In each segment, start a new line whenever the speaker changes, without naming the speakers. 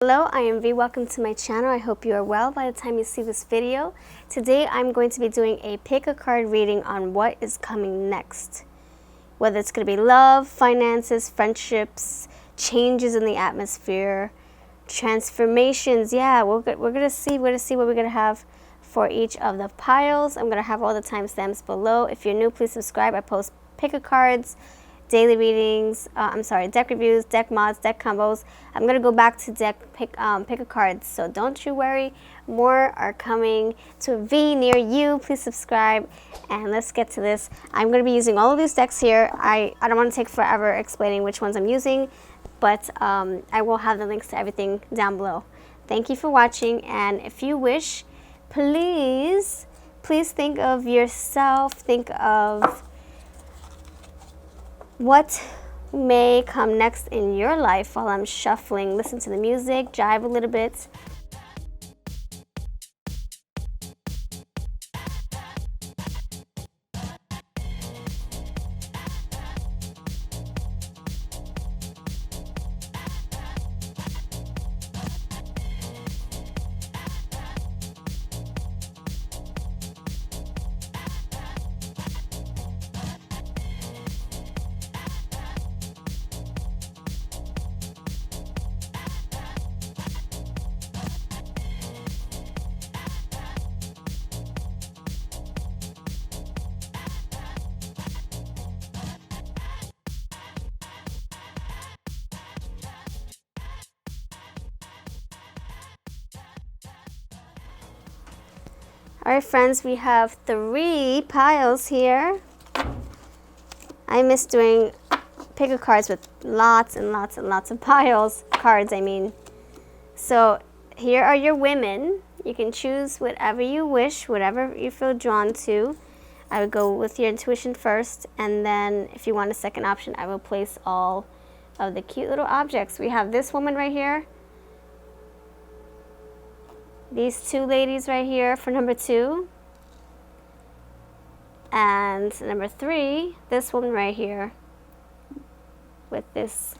Hello, I am V. Welcome to my channel. I hope you are well by the time you see this video. Today I'm going to be doing a pick a card reading on what is coming next. Whether it's going to be love, finances, friendships, changes in the atmosphere, transformations. Yeah, we're going to see what we're going to have for each of the piles. I'm going to have all the timestamps below. If you're new, please subscribe. I post pick a cards, daily readings, deck reviews, deck mods, deck combos. I'm going to go back to pick a cards, so don't you worry. More are coming to a V near you. Please subscribe, and let's get to this. I'm going to be using all of these decks here. I don't want to take forever explaining which ones I'm using, but I will have the links to everything down below. Thank you for watching, and if you wish, please think of yourself, think of what may come next in your life while I'm shuffling. Listen to the music, jive a little bit. Alright friends, we have 3 piles here. I miss doing pick a cards with lots and lots and lots of cards I mean. So here are your women. You can choose whatever you wish, whatever you feel drawn to. I would go with your intuition first, and then if you want a second option, I will place all of the cute little objects. We have this woman right here. These 2 ladies right here for number 2. And number 3, this woman right here with this.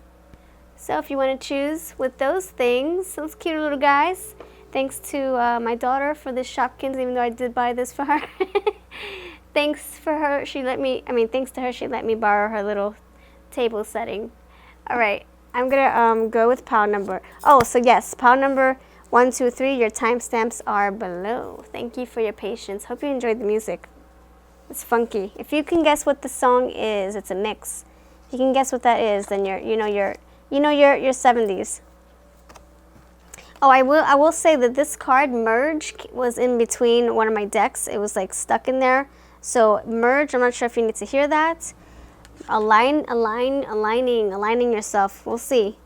So if you want to choose with those things, those cute little guys. Thanks to my daughter for the Shopkins, even though I did buy this for her. Thanks to her, she let me borrow her little table setting. All right, I'm gonna go with pile number. Oh, so yes, pile number 1, 2, 3. Your timestamps are below. Thank you for your patience. Hope you enjoyed the music. It's funky. If you can guess what the song is, it's a mix. If you can guess what that is, then you're 70s. Oh, I will say that this card merge was in between one of my decks. It was like stuck in there. So merge. I'm not sure if you need to hear that. Aligning yourself. We'll see.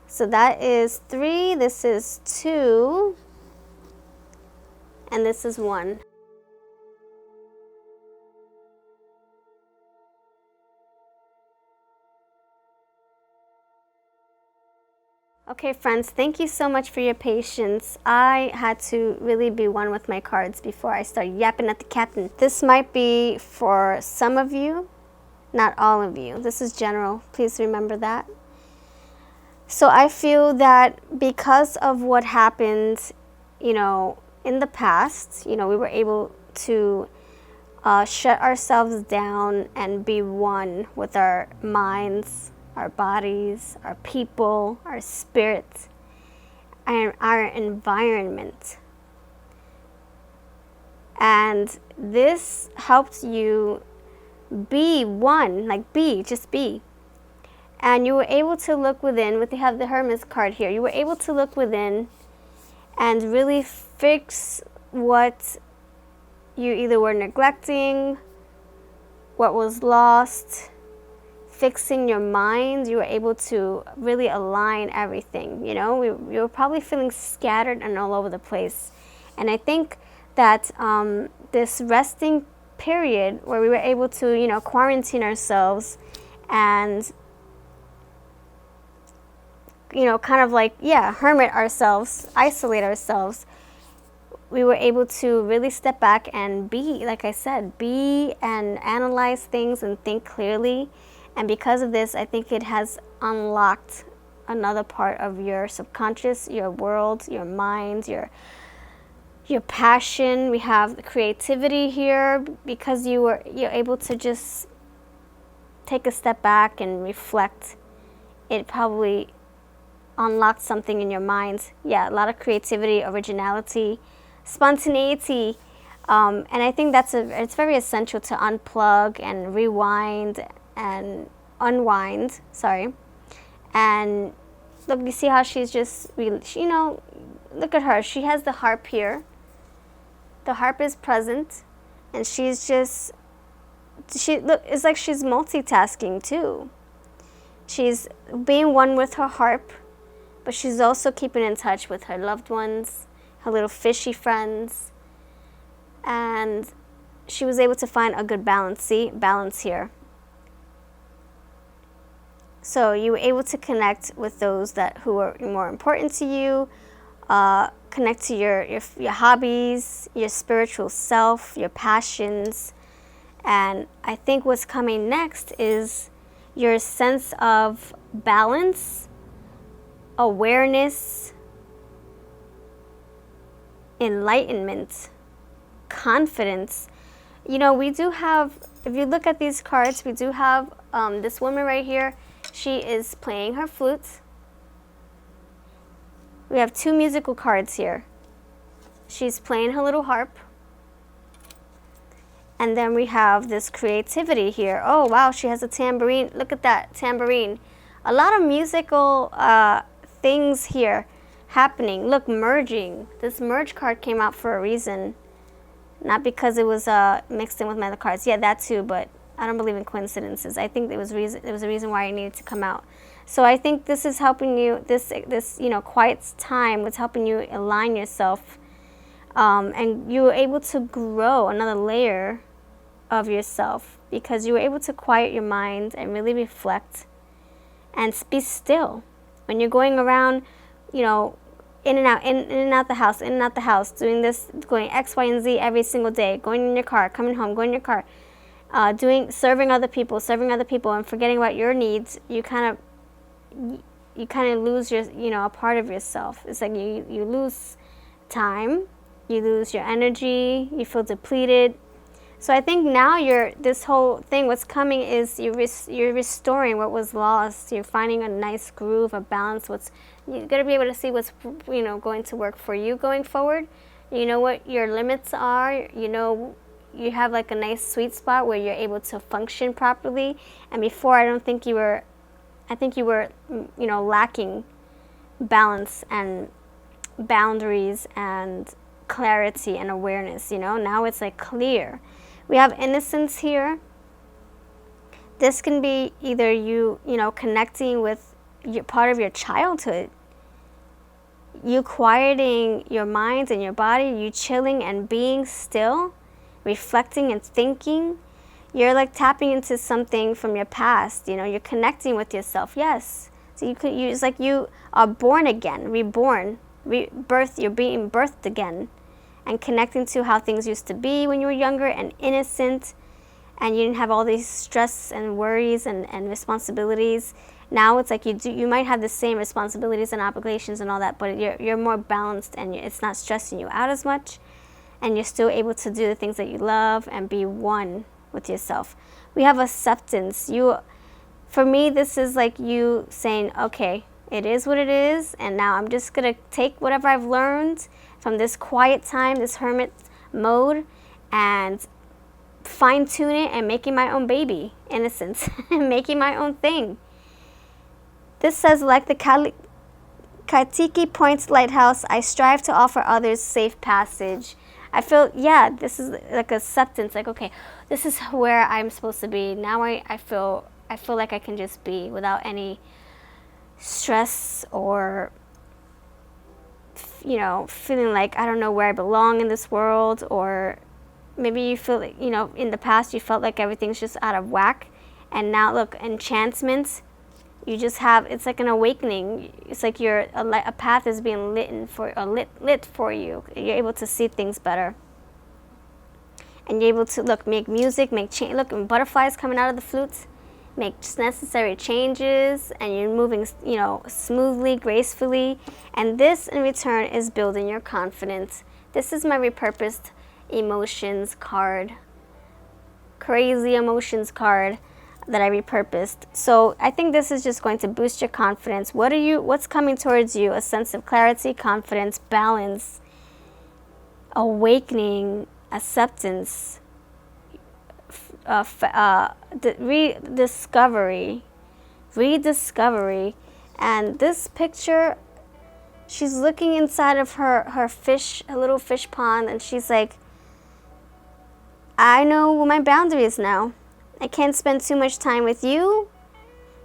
So that is 3, this is 2, and this is 1. Okay friends, thank you so much for your patience. I had to really be one with my cards before I start yapping at the captain. This might be for some of you, not all of you. This is general, please remember that. So I feel that because of what happened, in the past, we were able to shut ourselves down and be one with our minds, our bodies, our people, our spirit, and our environment. And this helped you be one, just be. And you were able to look within. We have the Hermes card here. You were able to look within and really fix what you either were neglecting, what was lost, fixing your mind. You were able to really align everything. We were probably feeling scattered and all over the place. And I think that this resting period where we were able to, quarantine ourselves and hermit ourselves, isolate ourselves, we were able to really step back and be, like I said, be and analyze things and think clearly. And because of this, I think it has unlocked another part of your subconscious, your world, your mind, your passion. We have the creativity here because you're able to just take a step back and reflect. It probably unlocked something in your mind. Yeah, a lot of creativity, originality, spontaneity. And I think it's very essential to unplug and rewind and unwind. Sorry. And look, you see how she's just, look at her. She has the harp here. The harp is present, and she's just, look, it's like she's multitasking too. She's being one with her harp, but she's also keeping in touch with her loved ones, her little fishy friends, and she was able to find a good balance here. So you were able to connect with those who are more important to you, connect to your hobbies, your spiritual self, your passions. And I think what's coming next is your sense of balance, awareness, enlightenment, confidence. We do have, if you look at these cards, we do have this woman right here. She is playing her flute. We have 2 musical cards here. She's playing her little harp. And then we have this creativity here. Oh, wow, she has a tambourine. Look at that tambourine. A lot of musical things here happening. Look, merging. This merge card came out for a reason. Not because it was mixed in with my other cards. Yeah, that too, but I don't believe in coincidences. I think there was a reason why it needed to come out. So I think this is helping you, this quiet time was helping you align yourself, and you were able to grow another layer of yourself because you were able to quiet your mind and really reflect and be still. When you're going around, in and out the house, doing this, going X, Y, and Z every single day, going in your car, coming home, going in your car, serving other people, and forgetting about your needs, you kind of lose a part of yourself. It's like you lose time, you lose your energy, you feel depleted. So I think now this whole thing, what's coming is you're restoring what was lost. You're finding a nice groove, a balance. You're going to be able to see what's going to work for you going forward. You know what your limits are. You have like a nice sweet spot where you're able to function properly. And before, I think you were lacking balance and boundaries and clarity and awareness. Now it's like clear. We have innocence here. This can be either you connecting with part of your childhood, you quieting your mind and your body, you chilling and being still, reflecting and thinking. You're like tapping into something from your past. You're connecting with yourself. Yes. So it's like you are born again, reborn, rebirth. You're being birthed again, and connecting to how things used to be when you were younger and innocent, and you didn't have all these stress and worries and responsibilities. Now it's like you might have the same responsibilities and obligations and all that, but you're more balanced, and it's not stressing you out as much, and you're still able to do the things that you love and be one with yourself. We have acceptance. For me, this is like you saying, okay, it is what it is, and now I'm just going to take whatever I've learned from this quiet time, this hermit mode, and fine-tune it and making my own baby, innocence, making my own thing. This says, like the Kaitiki Point Lighthouse, I strive to offer others safe passage. I feel, this is like acceptance, like, okay, this is where I'm supposed to be. Now I feel like I can just be without any stress or feeling like I don't know where I belong in this world. Or maybe you feel like, in the past you felt like everything's just out of whack, and now look, enchantments, you just have, it's like an awakening. It's like a path is being lit for you. You're able to see things better, and you're able to make music, make change. Look, and butterflies coming out of the flutes. make necessary changes, and you're moving, you know, smoothly, gracefully. And this in return is building your confidence. This is my repurposed emotions card, crazy emotions card that I repurposed. So I think this is just going to boost your confidence. What's coming towards you? A sense of clarity, confidence, balance, awakening, acceptance, rediscovery. And this picture, she's looking inside of her little fish pond, and she's like, I know my boundaries now. I can't spend too much time with you,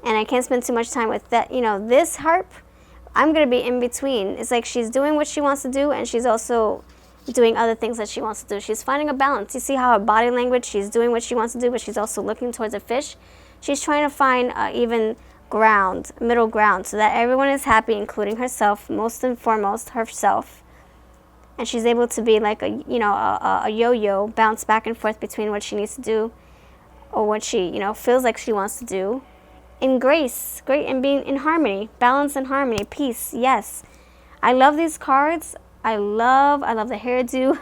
and I can't spend too much time with that, you know, this harp. I'm gonna be in between. It's like she's doing what she wants to do, and she's also doing other things that she wants to do. She's finding a balance. You see how her body language, she's doing what she wants to do, but she's also looking towards a fish. She's trying to find even ground, middle ground, so that everyone is happy, including herself, most and foremost herself. And she's able to be like a, you know, a yo-yo, bounce back and forth between what she needs to do or what she, you know, feels like she wants to do. In grace, great, and being in harmony, balance and harmony, peace, yes. I love these cards. I love the hairdo.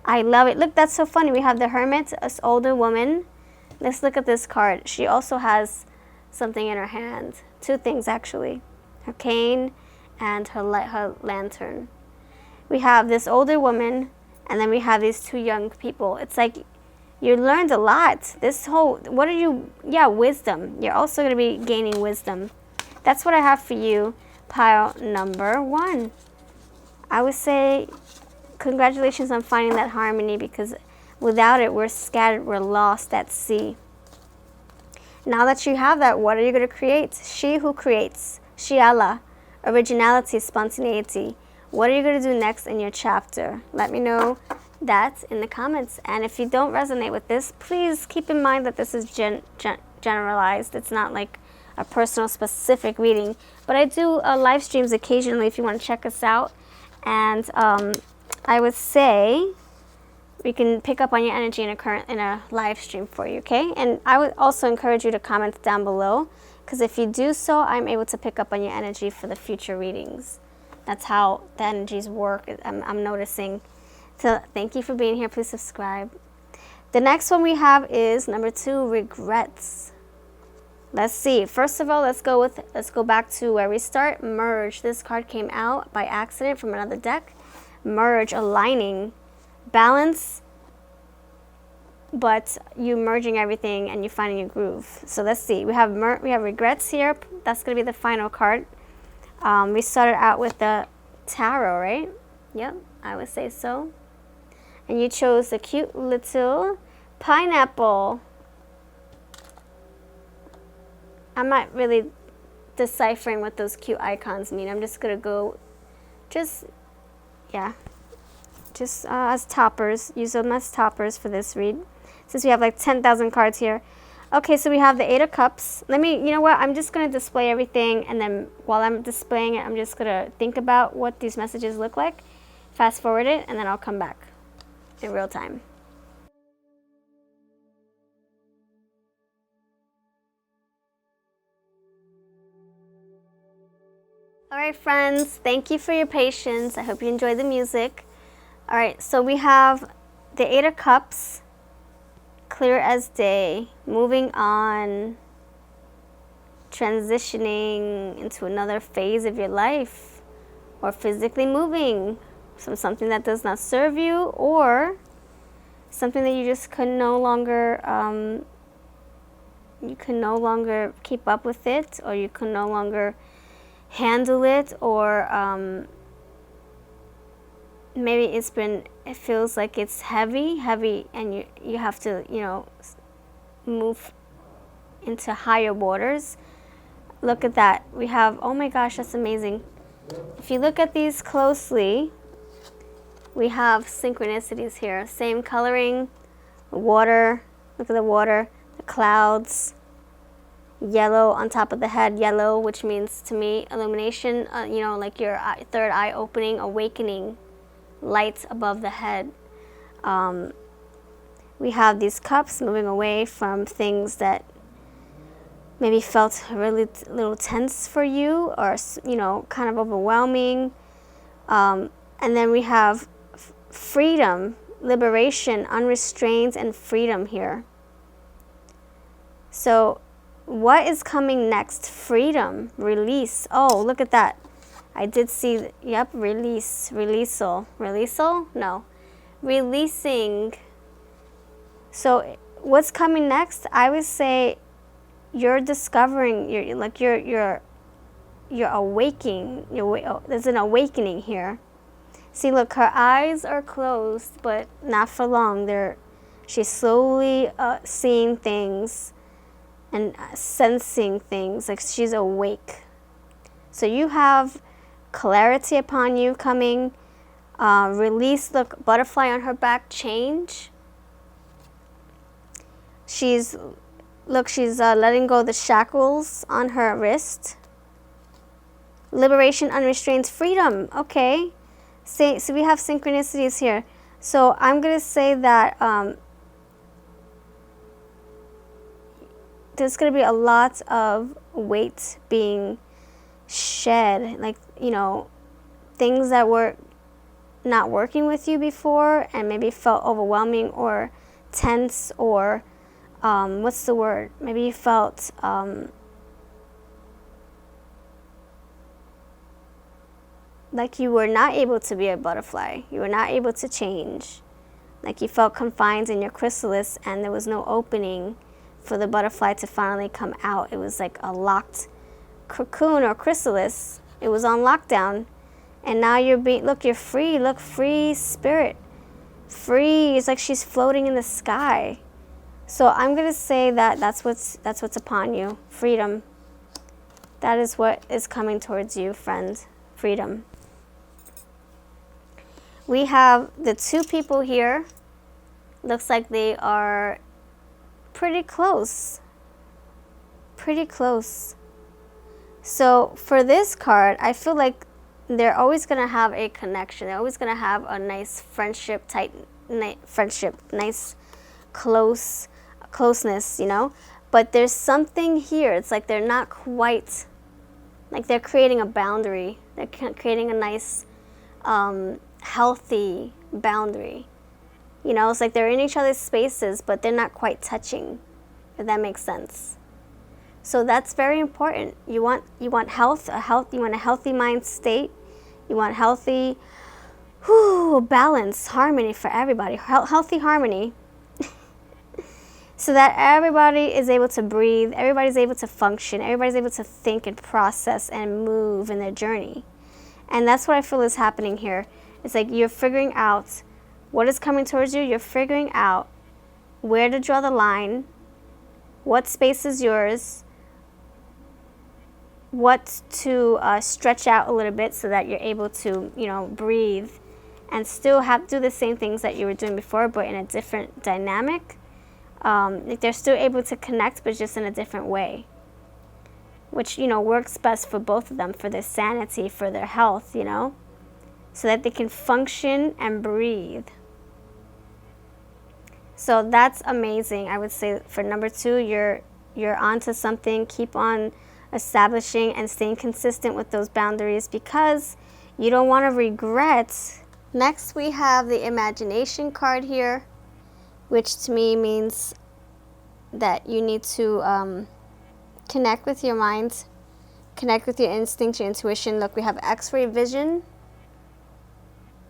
I love it. Look, that's so funny. We have the Hermit, this older woman. Let's look at this card. She also has something in her hand. Two things, actually. Her cane and her lantern. We have this older woman, and then we have these two young people. It's like you learned a lot. This whole, what are you, yeah, wisdom. You're also going to be gaining wisdom. That's what I have for you, pile number 1. I would say congratulations on finding that harmony, because without it, we're scattered, we're lost at sea. Now that you have that, what are you going to create? She who creates, Shiala, originality, spontaneity. What are you going to do next in your chapter? Let me know that in the comments. And if you don't resonate with this, please keep in mind that this is generalized. It's not like a personal specific reading. But I do live streams occasionally if you want to check us out. And I would say we can pick up on your energy in a live stream for you, okay? And I would also encourage you to comment down below, because if you do so, I'm able to pick up on your energy for the future readings. That's how the energies work, I'm noticing. So thank you for being here. Please subscribe. The next one we have is number 2, regrets. Let's see. First of all, let's go back to where we start. Merge. This card came out by accident from another deck. Merge, aligning, balance, but you merging everything and you finding a groove. So let's see. We have regrets here. That's going to be the final card. We started out with the tarot, right? Yep, I would say so. And you chose the cute little pineapple. I'm not really deciphering what those cute icons mean. I'm just going to go as toppers. Use them as toppers for this read, since we have like 10,000 cards here. Okay, so we have the 8 of Cups. You know what? I'm just going to display everything, and then while I'm displaying it, I'm just going to think about what these messages look like, fast forward it, and then I'll come back in real time. All right, friends, thank you for your patience. I hope you enjoyed the music. All right, so we have the 8 of Cups, clear as day, moving on, transitioning into another phase of your life, or physically moving from something that does not serve you, or something that you just can no longer keep up with it, or you can no longer handle it, or maybe it feels like it's heavy, and you have to, you know, move into higher waters. Look at that. We have, oh my gosh, that's amazing. If you look at these closely, we have synchronicities here. Same coloring, water, look at the water, the clouds, yellow on top of the head, yellow, which means to me illumination, you know, like your third eye opening, awakening, light above the head. We have these cups moving away from things that maybe felt really little tense for you, or you know, kind of overwhelming. And then we have freedom, liberation, unrestrained, and freedom here. So what is coming next? Freedom, release. Oh, look at that. I did see, yep, release, releasal. Releasal? No. Releasing. So what's coming next? I would say you're discovering, you're awakening. There's an awakening here. See, look, her eyes are closed, but not for long. She's slowly seeing things and sensing things, like she's awake. So you have clarity upon you coming. Release, look, butterfly on her back, change. She's letting go of the shackles on her wrist. Liberation, unrestrained, freedom. Okay. So we have synchronicities here. So I'm going to say that there's going to be a lot of weight being shed. Like, you know, things that were not working with you before and maybe felt overwhelming or tense, or what's the word? Maybe you felt like you were not able to be a butterfly. You were not able to change. Like you felt confined in your chrysalis and there was no opening for the butterfly to finally come out. It was like a locked cocoon or chrysalis. It was on lockdown. And now you're you're free. Look, free spirit. Free. It's like she's floating in the sky. So I'm going to say that that's what's upon you. Freedom. That is what is coming towards you, friend. Freedom. We have the two people here. Looks like they are pretty close. Pretty close. So for this card, I feel like they're always going to have a connection. They're always going to have a nice friendship, nice closeness, you know. But there's something here. It's like they're not quite, like they're creating a boundary. They're creating a nice, healthy boundary. You know, it's like they're in each other's spaces, but they're not quite touching, if that makes sense. So that's very important. You want health, you want a healthy mind state. You want healthy, balance, harmony for everybody. Healthy harmony. So that everybody is able to breathe, everybody's able to function, everybody's able to think and process and move in their journey. And that's what I feel is happening here. It's like you're figuring out what is coming towards you. You're figuring out where to draw the line, what space is yours, what to stretch out a little bit so that you're able to, you know, breathe and still do the same things that you were doing before, but in a different dynamic. Like they're still able to connect, but just in a different way, which, you know, works best for both of them, for their sanity, for their health, you know, so that they can function and breathe. So that's amazing. I would say for number 2, you're onto something. Keep on establishing and staying consistent with those boundaries because you don't want to regret. Next, we have the imagination card here, which to me means that you need to connect with your mind, connect with your instinct, your intuition. Look, we have X-ray vision,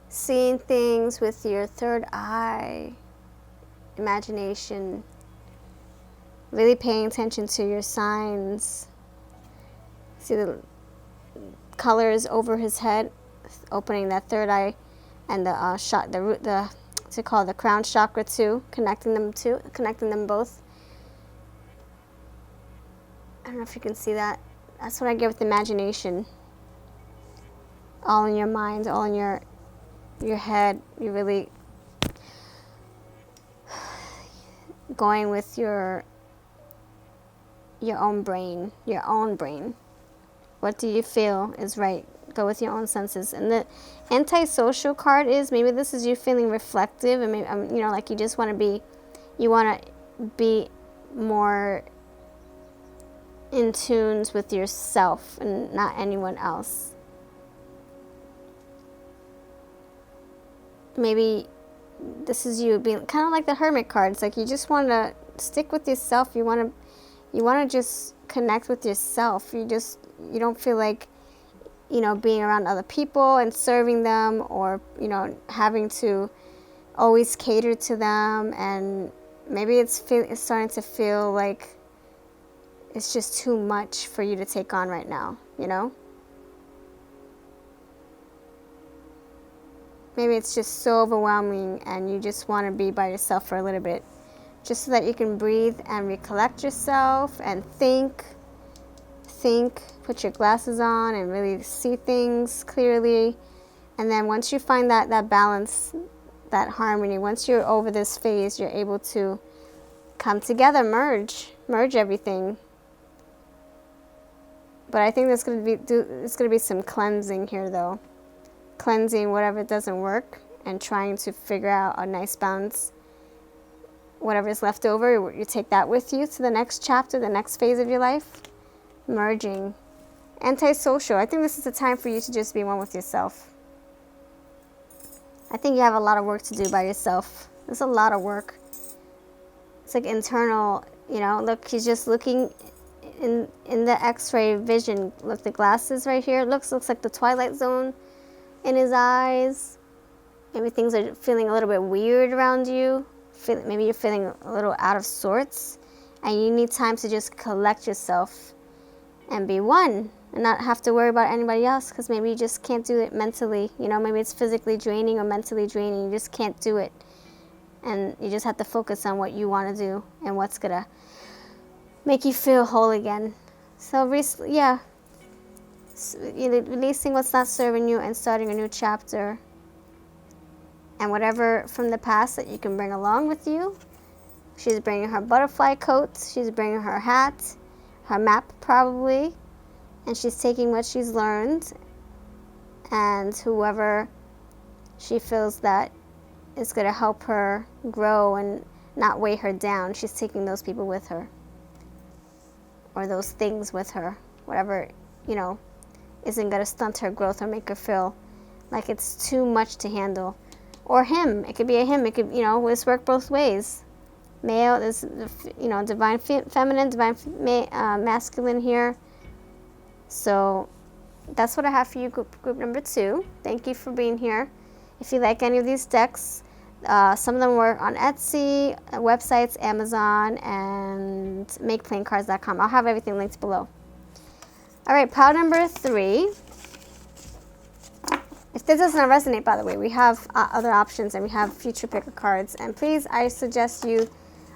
seeing things with your third eye, imagination, really paying attention to your signs. See the colors over his head, opening that third eye, and the crown chakra too, connecting them both. I don't know if you can see that. That's what I get with imagination. All in your mind, all in your head. You're really going with your own brain. What do you feel is right? Go with your own senses. And the antisocial card is, maybe this is you feeling reflective, and maybe, you know, like you want to be more in tune with yourself and not anyone else. Maybe this is you being kind of like the Hermit card. It's like you just want to stick with yourself. You want to just connect with yourself. You don't feel like, being around other people and serving them, or, having to always cater to them. And maybe it's starting to feel like it's just too much for you to take on right now, Maybe it's just so overwhelming and you just want to be by yourself for a little bit, just so that you can breathe and recollect yourself and think, put your glasses on and really see things clearly. And then once you find that balance, that harmony, once you're over this phase, you're able to come together, merge everything. But I think there's going to be some cleansing here, though. Cleansing whatever doesn't work and trying to figure out a nice balance. Whatever's left over, you take that with you to the next chapter, the next phase of your life. Merging. Antisocial. I think this is the time for you to just be one with yourself. I think you have a lot of work to do by yourself. There's a lot of work. It's like internal, look, he's just looking in the x-ray vision. Look, the glasses right here. Looks like the Twilight Zone in his eyes. Maybe things are feeling a little bit weird around you. Maybe you're feeling a little out of sorts. And you need time to just collect yourself and be one. And not have to worry about anybody else, because maybe you just can't do it mentally. Maybe it's physically draining or mentally draining. You just can't do it. And you just have to focus on what you want to do and what's going to make you feel whole again. So, releasing what's not serving you and starting a new chapter. And whatever from the past that you can bring along with you. She's bringing her butterfly coat. She's bringing her hat, her map probably. And she's taking what she's learned, and whoever she feels that is going to help her grow and not weigh her down, she's taking those people with her, or those things with her, whatever, isn't going to stunt her growth or make her feel like it's too much to handle. Or him. It could be a him. It could, this work both ways. Male, there's, divine feminine, divine masculine here. So that's what I have for you, group number 2. Thank you for being here. If you like any of these decks, some of them work on Etsy, websites, Amazon, and makeplayingcards.com. I'll have everything linked below. All right, pile number 3. If this doesn't resonate, by the way, we have other options, and we have future picker cards. And please, I suggest you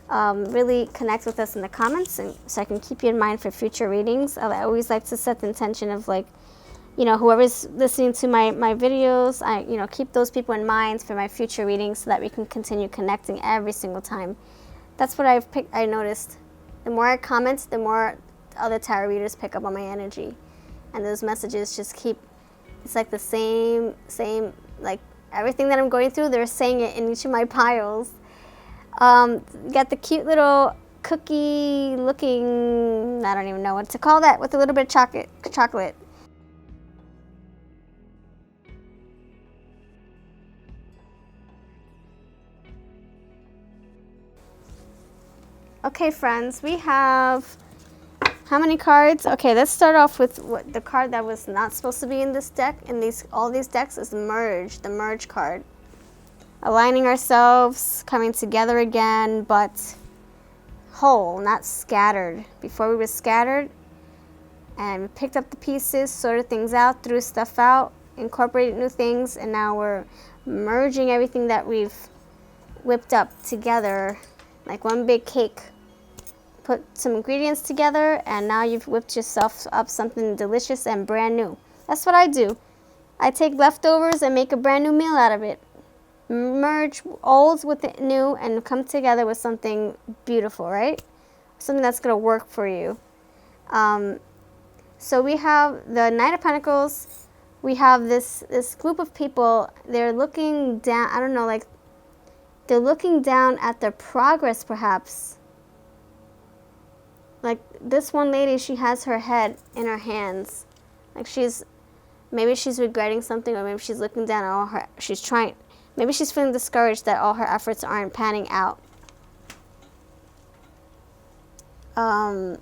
really connect with us in the comments, and so I can keep you in mind for future readings. I always like to set the intention of, like, whoever's listening to my videos, keep those people in mind for my future readings, so that we can continue connecting every single time. That's what I noticed. The more I comment, the more other tarot readers pick up on my energy, and those messages just keep. It's like the same, like everything that I'm going through, they're saying it in each of my piles. Got the cute little cookie looking, I don't even know what to call that, with a little bit of chocolate. Okay, friends, we have how many cards? Okay, let's start off with the card that was not supposed to be in this deck. In all these decks is the merge card. Aligning ourselves, coming together again, but whole, not scattered. Before we were scattered, and we picked up the pieces, sorted things out, threw stuff out, incorporated new things, and now we're merging everything that we've whipped up together like one big cake. Put some ingredients together, and now you've whipped yourself up something delicious and brand new. That's what I do. I take leftovers and make a brand new meal out of it. Merge old with the new and come together with something beautiful, right? Something that's going to work for you. So we have the Knight of Pentacles. We have this group of people. They're looking down, I don't know, like they're looking down at their progress, perhaps. like this one lady, she has her head in her hands. Like maybe she's regretting something, or maybe she's looking down at all her, maybe she's feeling discouraged that all her efforts aren't panning out. And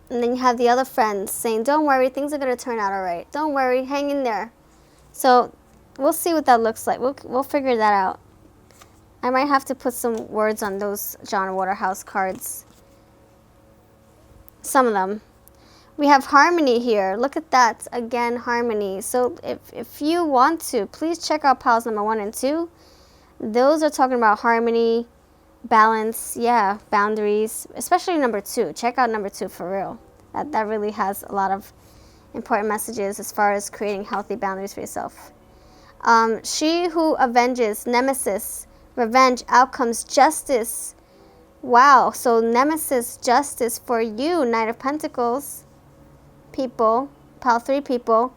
then you have the other friends saying, don't worry, things are going to turn out all right. Don't worry, hang in there. So we'll see what that looks like. We'll figure that out. I might have to put some words on those John Waterhouse cards. Some of them. We have harmony here. Look at that. Again, harmony. So if you want to, please check out piles number 1 and 2. Those are talking about harmony, balance, yeah, boundaries, especially number 2. Check out number 2 for real. That really has a lot of important messages as far as creating healthy boundaries for yourself. She who avenges, nemesis, revenge, outcomes, justice. Wow, so nemesis, justice for you, Knight of Pentacles. People, pile 3 people.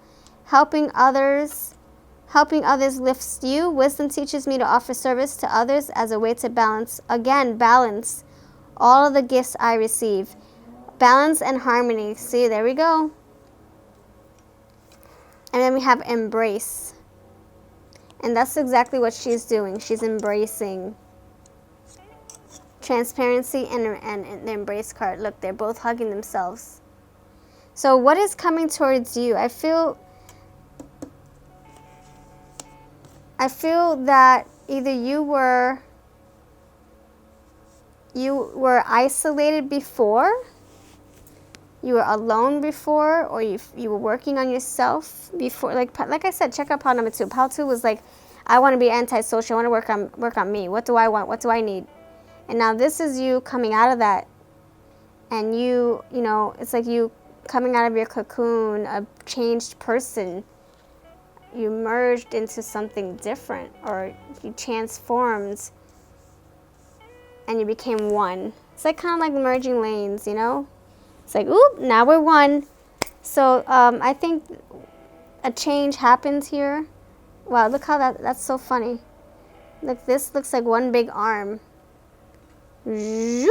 Helping others lifts you. Wisdom teaches me to offer service to others as a way to balance, again, balance all of the gifts I receive. Balance and harmony. See, there we go. And then we have embrace. And that's exactly what she's doing. She's embracing. Transparency and the embrace card. Look, they're both hugging themselves. So what is coming towards you? I feel that either you were isolated before, you were alone before, or you were working on yourself before. Like I said, check out pile number 2. Pile 2 was like, I want to be antisocial. I want to work on me. What do I want? What do I need? And now this is you coming out of that, and you know, it's like you coming out of your cocoon, a changed person. You merged into something different, or you transformed and you became one. It's like kind of like merging lanes, you know? It's like, oop, now we're one. So I think a change happens here. Wow, look how that's so funny. Look, this looks like one big arm. The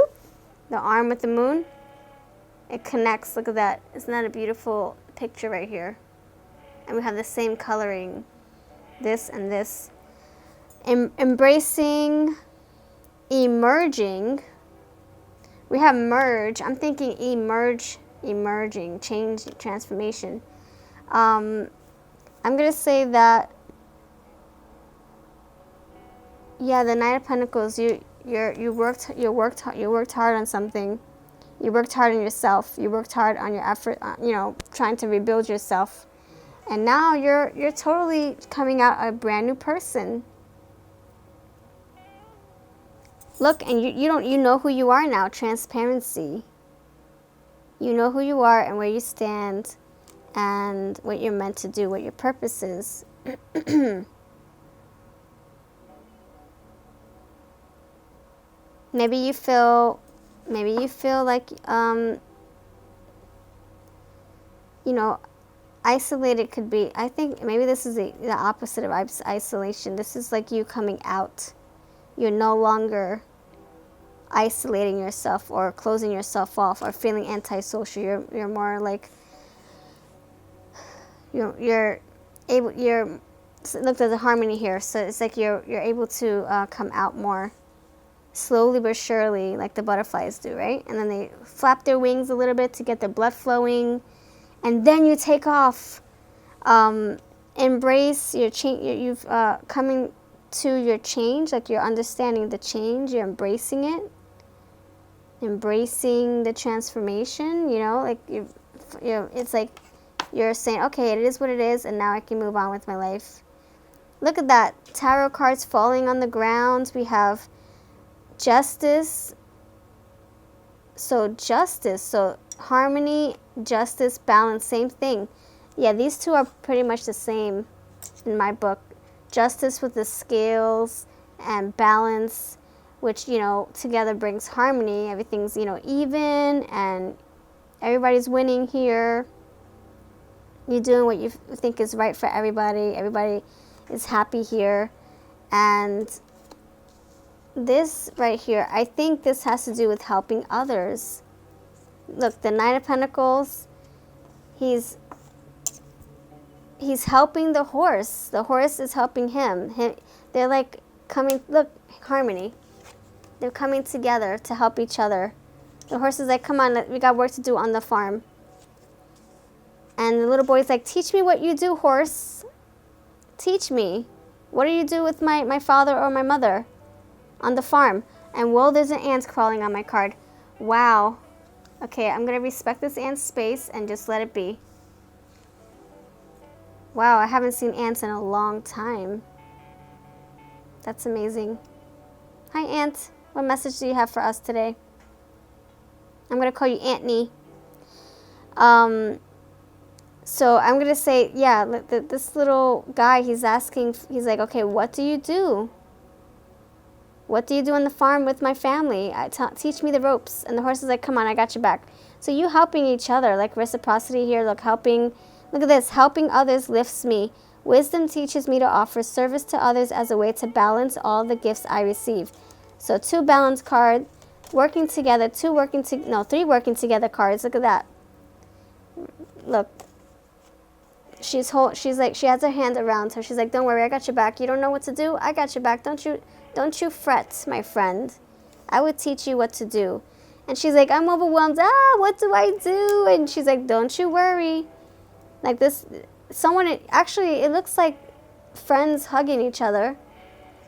arm with the moon. It connects. Look at that. Isn't that a beautiful picture right here? And we have the same coloring. This and this. Embracing, emerging. We have merge. I'm thinking emerge, emerging, change, transformation. I'm gonna say that. Yeah, the Knight of Pentacles. You worked hard on something. You worked hard on yourself. You worked hard on your effort. You know, trying to rebuild yourself. And now you're totally coming out a brand new person. Look, and you know who you are now. Transparency. You know who you are and where you stand, and what you're meant to do, what your purpose is. Maybe you feel like you know, isolated could be, I think maybe this is the opposite of isolation. This is like you coming out. You're no longer isolating yourself or closing yourself off or feeling antisocial. You're more like you're able. Look, there's a harmony here. So it's like you're able to come out more slowly but surely, like the butterflies do, right? And then they flap their wings a little bit to get the blood flowing. And then you take off. Embrace your change. You've coming to your change, like you're understanding the change. You're embracing it, embracing the transformation. You know, like it's like you're saying, okay, it is what it is, and now I can move on with my life. Look at that, tarot cards falling on the ground. We have justice. So justice. So harmony, justice, balance, same thing. Yeah, these two are pretty much the same in my book. Justice with the scales and balance, which, you know, together brings harmony. Everything's, you know, even and everybody's winning here. You're doing what you think is right for everybody. Everybody is happy here. And this right here, I think this has to do with helping others. Look, the Knight of Pentacles. He's helping the horse. The horse is helping him. They're like coming, look, harmony. They're coming together to help each other. The horse is like, come on, we got work to do on the farm. And the little boy's like, teach me what you do, horse. Teach me. What do you do with my father or my mother on the farm? And whoa, there's an ant crawling on my card. Wow. Okay, I'm going to respect this ant's space and just let it be. Wow, I haven't seen ants in a long time. That's amazing. Hi, Ant. What message do you have for us today? I'm going to call you Antony. So I'm going to say, yeah, this little guy, he's asking, he's like, okay, what do you do? What do you do on the farm with my family? Teach me the ropes. And the horse is like, come on, I got your back. So you helping each other, like reciprocity here, look, helping. Look at this, helping others lifts me. Wisdom teaches me to offer service to others as a way to balance all the gifts I receive. So 2 balance card, working together, 3 working together cards. Look at that. Look. She's like, she has her hand around her. She's like, don't worry, I got your back. You don't know what to do? I got your back. Don't you fret, my friend. I would teach you what to do. And she's like, I'm overwhelmed. What do I do? And she's like, don't you worry. Like this, actually, it looks like friends hugging each other,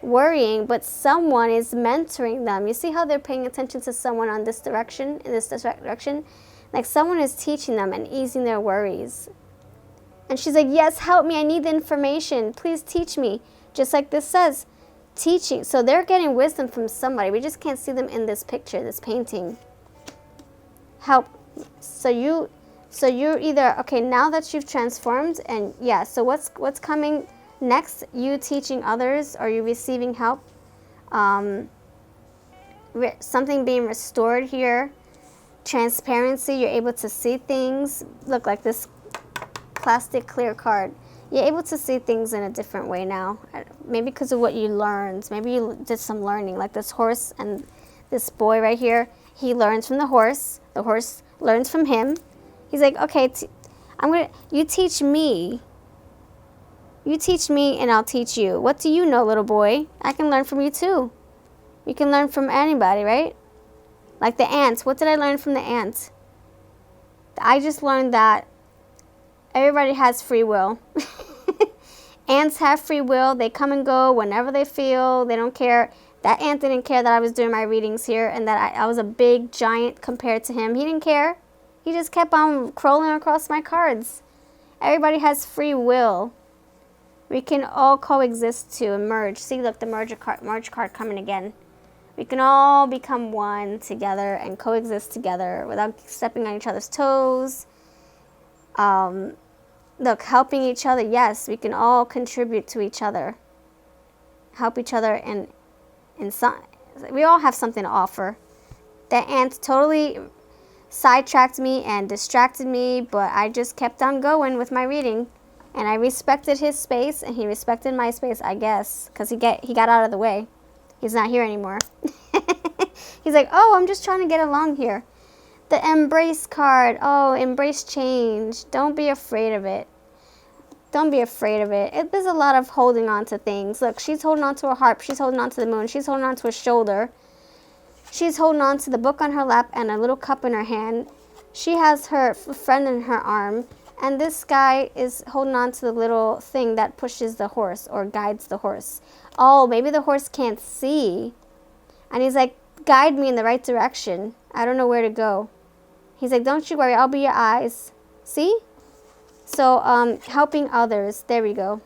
worrying, but someone is mentoring them. You see how they're paying attention to someone in this direction? Like someone is teaching them and easing their worries. And she's like, yes, help me. I need the information. Please teach me. Just like this says, teaching. So they're getting wisdom from somebody. We just can't see them in this picture, this painting. Help. So you're either, okay, now that you've transformed, and yeah, so what's coming next? You teaching others, or you receiving help? Something being restored here. Transparency, you're able to see things. Look, like this plastic clear card. You're able to see things in a different way now. Maybe because of what you learned. Maybe you did some learning, like this horse and this boy right here. He learns from the horse. The horse learns from him. He's like, okay, you teach me. You teach me and I'll teach you. What do you know, little boy? I can learn from you too. You can learn from anybody, right? Like the ant. What did I learn from the ant? I just learned that everybody has free will. Ants have free will. They come and go whenever they feel. They don't care. That ant didn't care that I was doing my readings here and that I was a big giant compared to him. He didn't care. He just kept on crawling across my cards. Everybody has free will. We can all coexist to merge. See, look, the merge card coming again. We can all become one together and coexist together without stepping on each other's toes. Look, helping each other. Yes, we can all contribute to each other. Help each other in some. We all have something to offer. That ant totally sidetracked me and distracted me, but I just kept on going with my reading, and I respected his space, and he respected my space, I guess, because he got out of the way. He's not here anymore. He's like, oh, I'm just trying to get along here. The embrace card. Oh, embrace change. Don't be afraid of it. Don't be afraid of it. There's a lot of holding on to things. Look, she's holding on to a harp. She's holding on to the moon. She's holding on to a shoulder. She's holding on to the book on her lap and a little cup in her hand. She has her friend in her arm. And this guy is holding on to the little thing that pushes the horse or guides the horse. Oh, maybe the horse can't see. And he's like, guide me in the right direction. I don't know where to go. He's like, don't you worry, I'll be your eyes. See? So, helping others. There we go.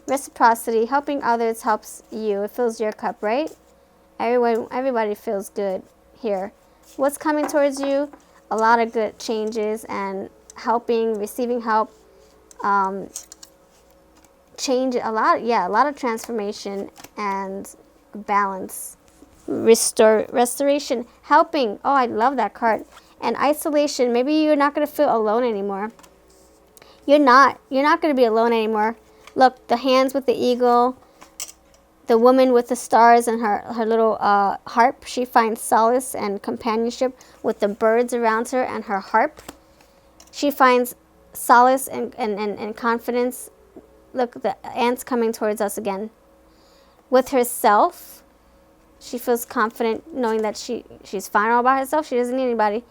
Reciprocity. Helping others helps you. It fills your cup, right? Everybody feels good here. What's coming towards you? A lot of good changes and helping, receiving help. Change a lot of transformation and balance. Restoration. Helping. Oh, I love that card. And isolation. Maybe you're not going to feel alone anymore. You're not going to be alone anymore. Look, the hands with the eagle, the woman with the stars and her little harp, she finds solace and companionship with the birds around her and her harp. She finds solace and confidence. Look, the ants coming towards us again. With herself, she feels confident knowing that she's fine all by herself. She doesn't need anybody.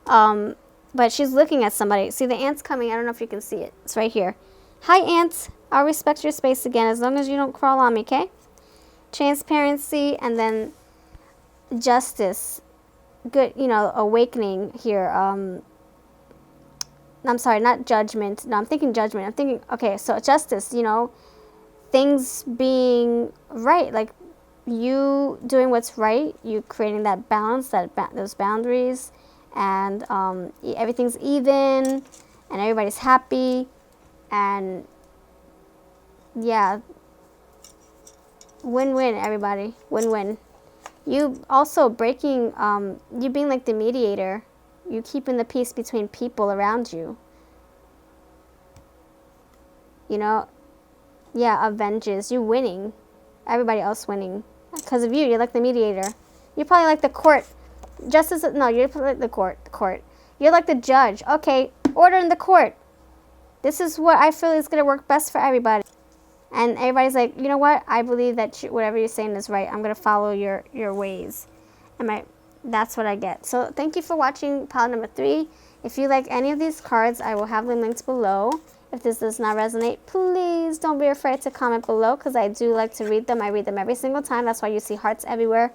But she's looking at somebody. See the ants coming? I don't know if you can see it. It's right here. Hi, ants. I'll respect your space again as long as you don't crawl on me, okay? Transparency, and then justice. Good, awakening here. I'm sorry, not judgment. No, I'm thinking judgment. I'm thinking, okay, so justice, things being right, like you doing what's right, you creating that balance, those boundaries, and everything's even, and everybody's happy, and yeah, win-win, everybody, win-win. You also breaking, you being like the mediator, you keeping the peace between people around you. Yeah, avenges, you winning, everybody else winning. Because of you, you're like the mediator. You're probably like the court. Justice, no, you're like the court. You're like the judge. Okay, order in the court. This is what I feel is going to work best for everybody. And everybody's like, you know what? I believe that whatever you're saying is right. I'm going to follow your ways. That's what I get. So thank you for watching pile number 3. If you like any of these cards, I will have them linked below. If this does not resonate, please don't be afraid to comment below because I do like to read them. I read them every single time. That's why you see hearts everywhere.